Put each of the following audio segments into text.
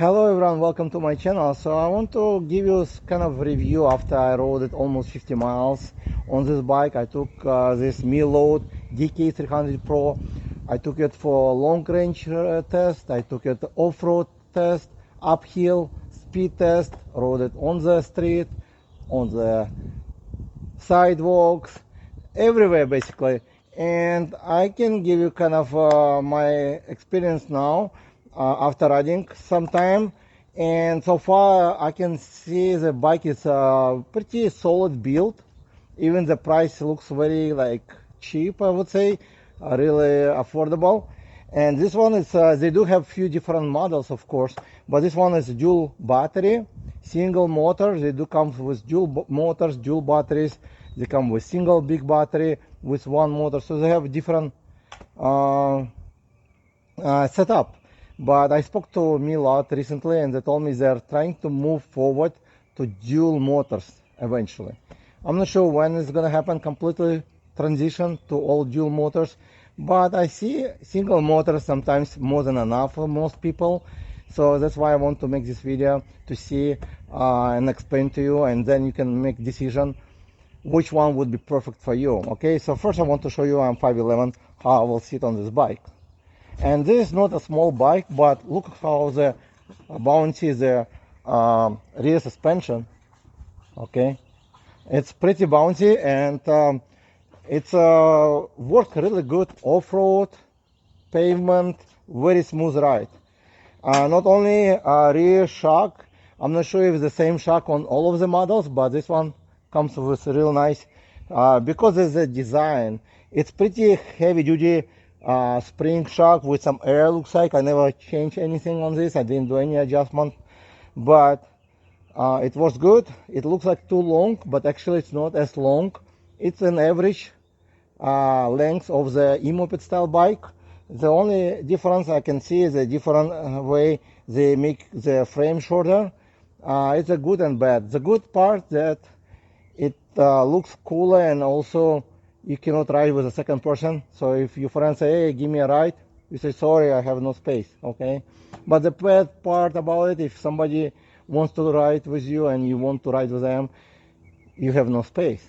Hello everyone, welcome to my channel. So I want to give you kind of review after I rode it almost 50 miles on this bike. I took this Meelod dk300 Pro. I took it for long range test. I took it off-road test, uphill, speed test, rode it on the street, on the sidewalks, everywhere basically. And I can give you kind of my experience now after riding some time, and so far I can see the bike is a pretty solid build. Even the price looks very cheap, I would say, really affordable. And this one is they do have few different models, of course, but this one is dual battery, single motor. They do come with dual motors, dual batteries. They come with single big battery with one motor, so they have different setup. But I spoke to Meelod recently, and they told me they're trying to move forward to dual motors eventually. I'm not sure when it's going to happen, completely transition to all dual motors, but I see single motors sometimes more than enough for most people. So that's why I want to make this video, to see and explain to you, and then you can make decision which one would be perfect for you. Okay, so first I want to show you I'm 5'11", how I will sit on this bike. And this is not a small bike, but look how the bouncy the rear suspension. Okay, it's pretty bouncy, and it's work really good off-road, pavement, very smooth ride. Not only rear shock, I'm not sure if it's the same shock on all of the models, but this one comes with real nice, because of the design. It's pretty heavy duty spring shock with some air, looks like. I never changed anything on this. I didn't do any adjustment, but it was good. It looks like too long, but actually it's not as long. It's an average length of the e-moped style bike. The only difference I can see is a different way they make the frame shorter. It's a good and bad. The good part that it looks cooler, and also you cannot ride with a second person. So if your friends say, hey, give me a ride, you say, sorry, I have no space. Okay, but the bad part about it, if somebody wants to ride with you and you want to ride with them, you have no space.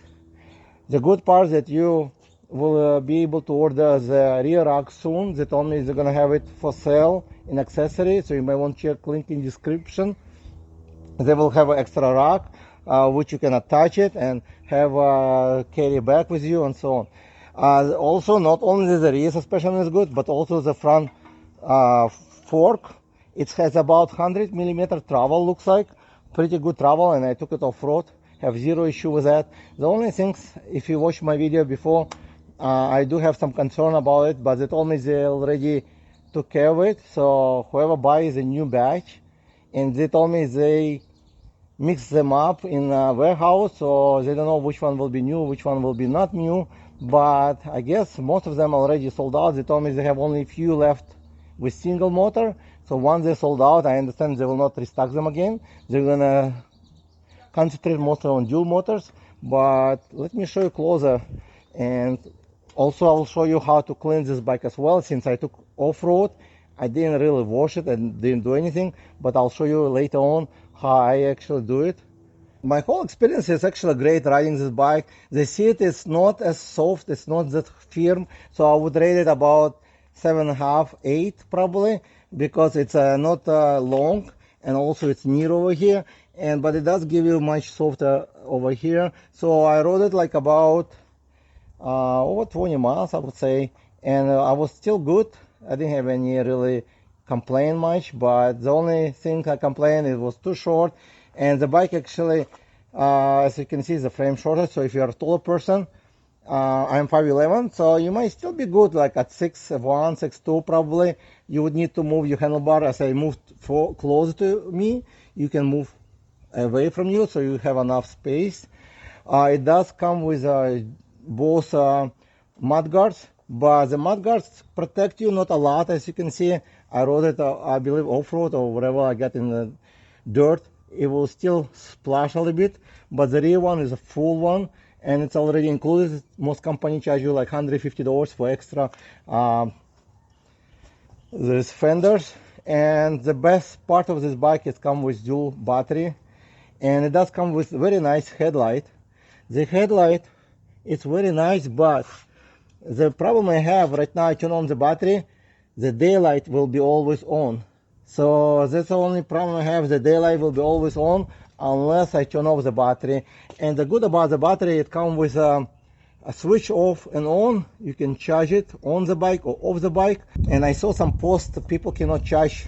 The good part that you will be able to order the rear rack soon. They told me they're gonna have it for sale in accessory, so you might want to check link in description. They will have an extra rack which you can attach it and have carry back with you, and so on. Also, not only the rear suspension is good, but also the front fork. It has about 100 millimeter travel, looks like pretty good travel, and I took it off-road, have zero issue with that. The only things, if you watched my video before, I do have some concern about it, but they told me they already took care of it. So whoever buys a new batch, and they told me they mix them up in a warehouse, so they don't know which one will be new, which one will be not new. But I guess most of them already sold out. They told me they have only a few left with single motor. So once they're sold out, I understand they will not restock them again. They're gonna concentrate mostly on dual motors. But let me show you closer, and also I'll show you how to clean this bike as well. Since I took off-road, I didn't really wash it and didn't do anything, but I'll show you later on how I actually do it. My whole experience is actually great riding this bike. The seat is not as soft, it's not that firm, so I would rate it about 7.5, 8 probably, because it's not long, and also it's near over here, but it does give you much softer over here. So I rode it like about over 20 miles, I would say, and I was still good. I didn't have any really complain much, but the only thing I complained, it was too short. And the bike actually, as you can see, the frame shorter. So if you're a taller person, I'm 5'11", so you might still be good, like at 6'1", 6'2", probably. You would need to move your handlebar. As I moved closer to me, you can move away from you, so you have enough space. It does come with both mud guards, but the mud guards protect you not a lot. As you can see, I rode it, I believe, off-road or wherever I get in the dirt. It will still splash a little bit, but the rear one is a full one, and it's already included. Most companies charge you like $150 for extra. There's fenders, And the best part of this bike is come with dual battery, and it does come with very nice headlight. The headlight is very nice, but the problem I have right now, I turn on the battery, the daylight will be always on. So that's the only problem I have. The daylight will be always on unless I turn off the battery. And the good about the battery, it comes with a switch off and on. You can charge it on the bike or off the bike. And I saw some posts, people cannot charge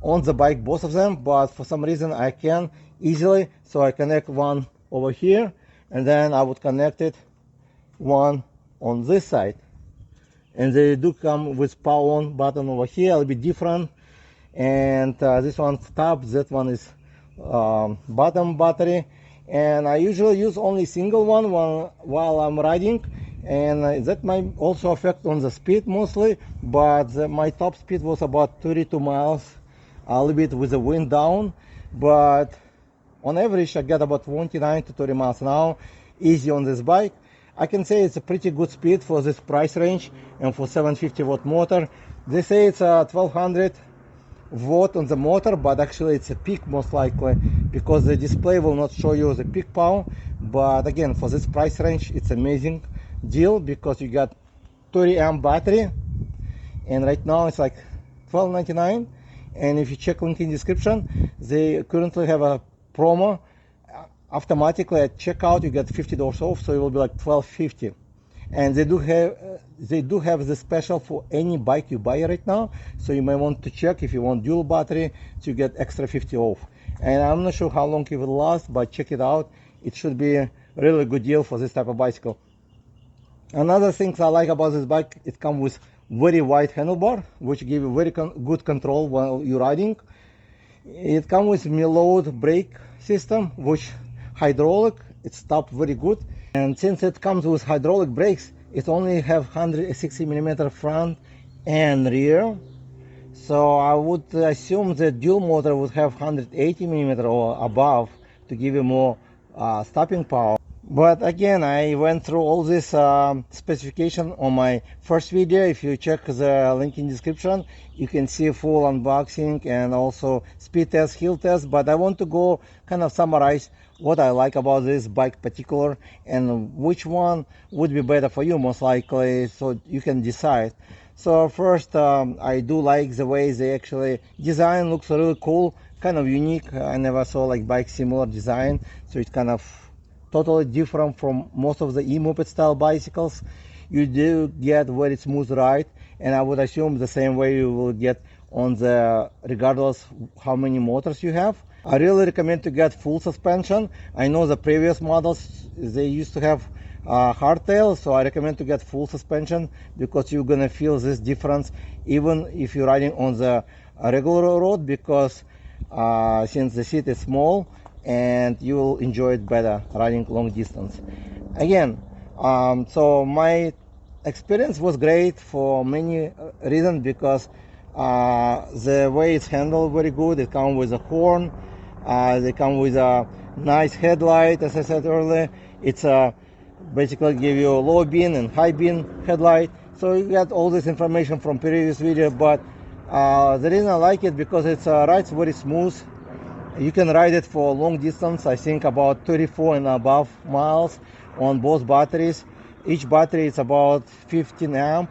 on the bike, both of them, but for some reason I can easily. So I connect one over here, and then I would connect it one on this side. And they do come with power on button over here, a little bit different. And this one's top, that one is bottom battery. And I usually use only single one while I'm riding, and that might also affect on the speed mostly, but my top speed was about 32 miles, a little bit with the wind down, but on average I get about 29 to 30 miles an hour easy on this bike. I can say it's a pretty good speed for this price range and for 750 watt motor. They say it's a 1200 watt on the motor, but actually it's a peak most likely, because the display will not show you the peak power. But again, for this price range, it's amazing deal, because you got 30 amp battery, and right now it's like $12.99. And if you check link in description, they currently have a promo. Automatically at checkout you get $50 off, so it will be like $12.50. And they do have the special for any bike you buy right now, so you may want to check if you want dual battery to get extra 50 off. And I'm not sure how long it will last, but check it out. It should be a really good deal for this type of bicycle. Another thing I like about this bike, it comes with very wide handlebar, which give you very good control while you're riding. It comes with Meelod brake system, which hydraulic, it stopped very good. And since it comes with hydraulic brakes, it only have 160 millimeter front and rear. So I would assume the dual motor would have 180 millimeter or above to give you more stopping power. But again, I went through all this specification on my first video. If you check the link in description, you can see full unboxing and also speed test, hill test. But I want to go kind of summarize what I like about this bike particular and which one would be better for you most likely, so you can decide. So first, I do like the way they actually design, looks really cool, kind of unique. I never saw like bike similar design, so it's kind of totally different from most of the e-moped style bicycles. You do get very smooth ride, and I would assume the same way you will get on the, regardless how many motors you have. I really recommend to get full suspension. I know the previous models, they used to have hardtail, so I recommend to get full suspension, because you're gonna feel this difference even if you're riding on the regular road, because since the seat is small, and you will enjoy it better riding long distance. Again, so my experience was great for many reasons, because the way it's handled very good. It comes with a horn, they come with a nice headlight, as I said earlier. It's basically give you a low beam and high beam headlight. So you get all this information from previous video, but the reason I like it, because it's rides very smooth. You can ride it for long distance, I think about 34 and above miles on both batteries. Each battery is about 15 amp,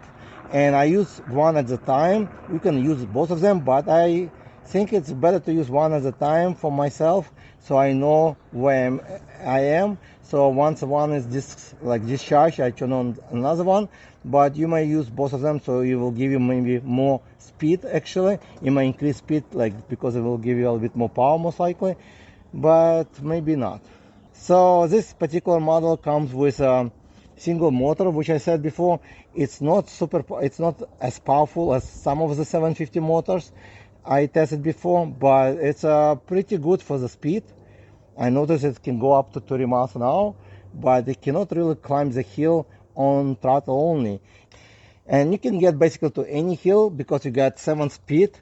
and I use one at a time. You can use both of them, but I think it's better to use one at a time for myself, so I know where I am. So once one is discharged, I turn on another one. But you may use both of them, so it will give you maybe more speed. Actually, you may increase speed, because it will give you a little bit more power most likely, but maybe not. So this particular model comes with a single motor, which I said before. It's not as powerful as some of the 750 motors I tested before, but it's pretty good for the speed. I noticed it can go up to 30 miles an hour, but it cannot really climb the hill on throttle only. And you can get basically to any hill, because you got 7-speed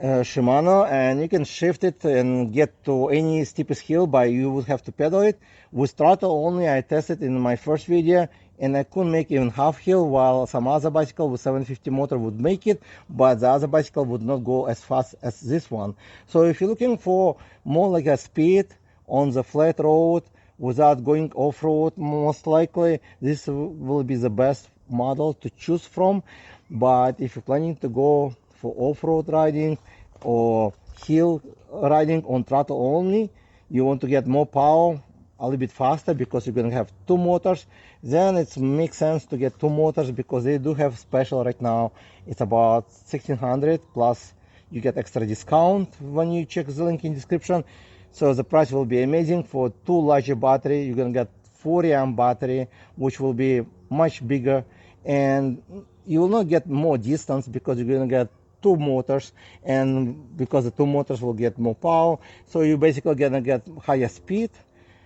Shimano, and you can shift it and get to any steepest hill, but you would have to pedal it. With throttle only, I tested in my first video, and I couldn't make even half hill, while some other bicycle with 750 motor would make it, but the other bicycle would not go as fast as this one. So if you're looking for more like a speed on the flat road without going off-road, most likely this will be the best model to choose from. But if you're planning to go for off-road riding or hill riding on throttle only, you want to get more power, a little bit faster, because you're going to have two motors, then it makes sense to get two motors, because they do have special right now. It's about $1,600 plus you get extra discount when you check the link in description. So the price will be amazing. For two larger battery, you're going to get 40 amp battery, which will be much bigger, and you will not get more distance because you're going to get two motors, and because the two motors will get more power, so you're basically going to get higher speed,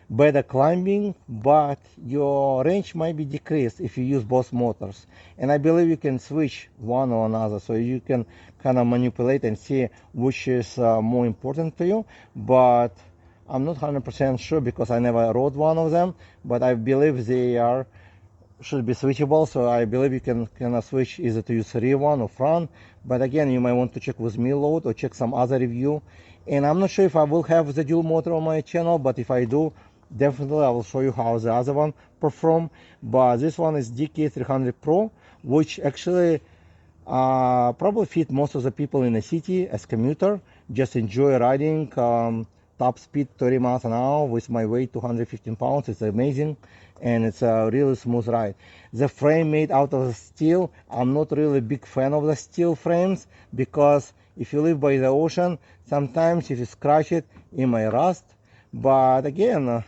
better climbing, but your range might be decreased if you use both motors. And I believe you can switch one or another, so you can kind of manipulate and see which is more important to you. But I'm not 100% sure because I never rode one of them, but I believe they should be switchable. So I believe you can kind of switch either to use rear one or front. But again, you might want to check with Meelod or check some other review. And I'm not sure if I will have the dual motor on my channel, but if I do, definitely I will show you how the other one perform. But this one is dk300 Pro, which actually probably fit most of the people in the city as commuter. Just enjoy riding, top speed 30 miles an hour with my weight 215 pounds. It's amazing, and it's a really smooth ride. The frame made out of steel. I'm not really a big fan of the steel frames, because if you live by the ocean, sometimes if you scratch it, it may rust. But again,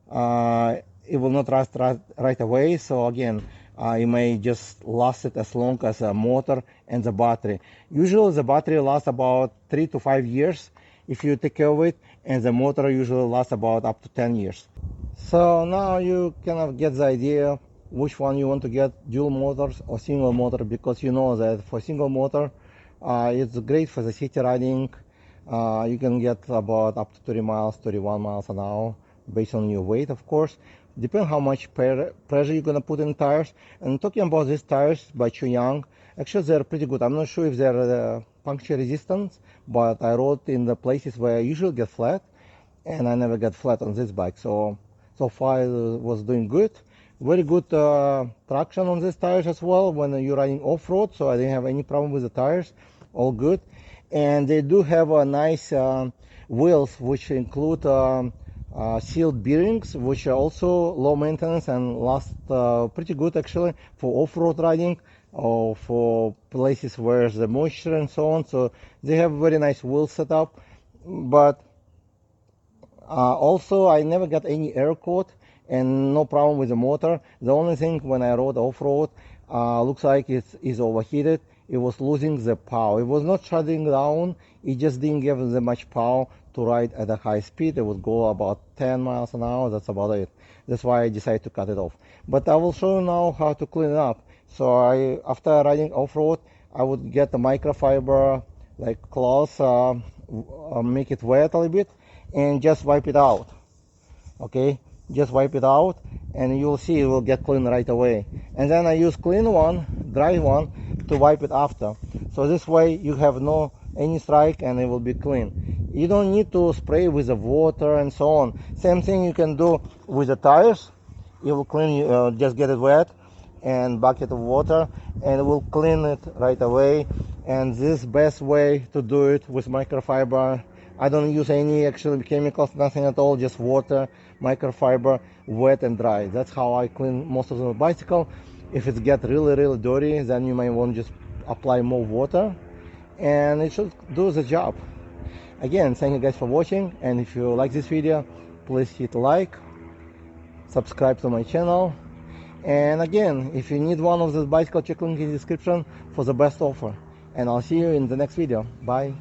it will not rust right away. So again, you may just last it as long as a motor and the battery. Usually the battery lasts about 3 to 5 years if you take care of it, and the motor usually lasts about up to 10 years. So now you kind of get the idea which one you want to get, dual motors or single motor, because you know that for single motor, it's great for the city riding. You can get about up to 30 miles, 31 miles an hour, based on your weight, of course. Depends how much pressure you're going to put in tires. And talking about these tires by Chuyang, actually they're pretty good. I'm not sure if they're puncture resistant, but I rode in the places where I usually get flat, and I never get flat on this bike. So far it was doing good. Very good traction on these tires as well when you're riding off-road, so I didn't have any problem with the tires. All good. And they do have a nice wheels, which include sealed bearings, which are also low maintenance and last pretty good actually for off-road riding or for places where there's the moisture and so on. So they have very nice wheel setup. But also I never got any air coat and no problem with the motor. The only thing when I rode off-road, looks like it's overheated. It was losing the power. It was not shutting down, it just didn't give the much power to ride at a high speed. It would go about 10 miles an hour, that's about it. That's why I decided to cut it off. But I will show you now how to clean it up. So after riding off-road, I would get the microfiber like cloth, make it wet a little bit, and just wipe it out. Okay, just wipe it out, and you'll see it will get clean right away. And then I use clean one, dry one, to wipe it after. So this way you have any strike and it will be clean. You don't need to spray with the water and so on. Same thing you can do with the tires. It will clean, just get it wet and bucket of water, and it will clean it right away. And this best way to do it with microfiber. I don't use any actual chemicals, nothing at all, just water, microfiber, wet and dry. That's how I clean most of the bicycle. If it gets really dirty, then you might want to just apply more water, and it should do the job. Again, thank you guys for watching, and if you like this video, please hit like, subscribe to my channel, and again, if you need one of those bicycle, check link in the description for the best offer. And I'll see you in the next video. Bye.